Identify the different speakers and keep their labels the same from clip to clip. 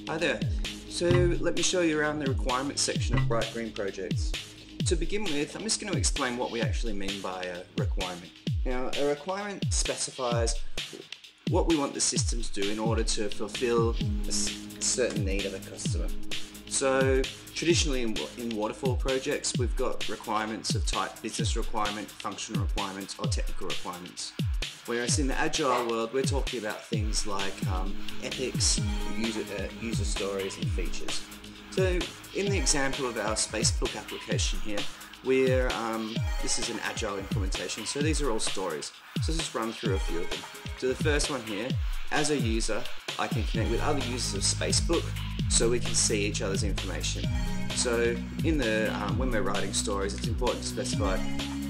Speaker 1: Hi there. So let me show you around the requirements section of Bright Green Projects. To begin with, I'm just going to explain what we actually mean by a requirement. Now, a requirement specifies what we want the system to do in order to fulfill a certain need of a customer. So traditionally in waterfall projects, we've got requirements of type business requirement, functional requirements, or technical requirements. Whereas in the Agile world, we're talking about things like epics, user stories, and features. So in the example of our Spacebook application here, this is an Agile implementation, so these are all stories. So let's just run through a few of them. So the first one here, as a user, I can connect with other users of Spacebook so we can see each other's information. So when we're writing stories, it's important to specify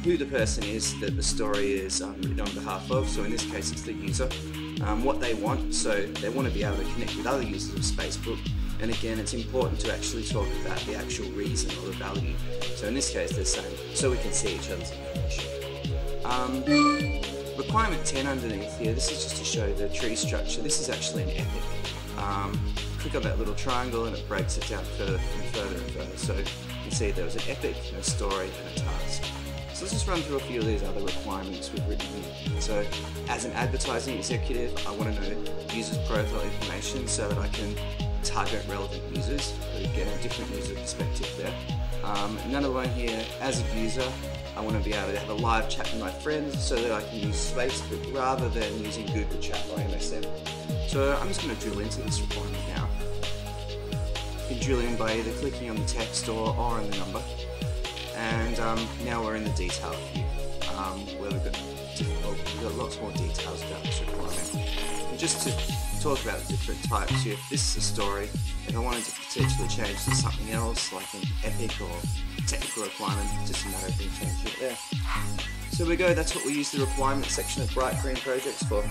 Speaker 1: who the person is that the story is written on behalf of, so in this case it's the user, what they want, so they want to be able to connect with other users of Spacebook, and again it's important to actually talk about the actual reason or the value, so in this case they're saying so we can see each other's information. Requirement 10 underneath here, this is just to show the tree structure. This is actually an epic. Click on that little triangle and it breaks it down further and further and further, so you can see there was an epic, a story and a task. So let's just run through a few of these other requirements we've written here. So as an advertising executive, I want to know users' profile information so that I can target relevant users, so get a different user perspective there. Another one here, as a user, I want to be able to have a live chat with my friends so that I can use Facebook rather than using Google Chat or MSN. So I'm just going to drill into this requirement now. You can drill in by either clicking on the text or on the number. And now we're in the detail view, where we've got lots more details about this requirement. And just to talk about the different types here, if this is a story, if I wanted to potentially change to something else, like an epic or technical requirement, it's just a matter of being changed it there. So we go, that's what we use the requirements section of Bright Green Projects for.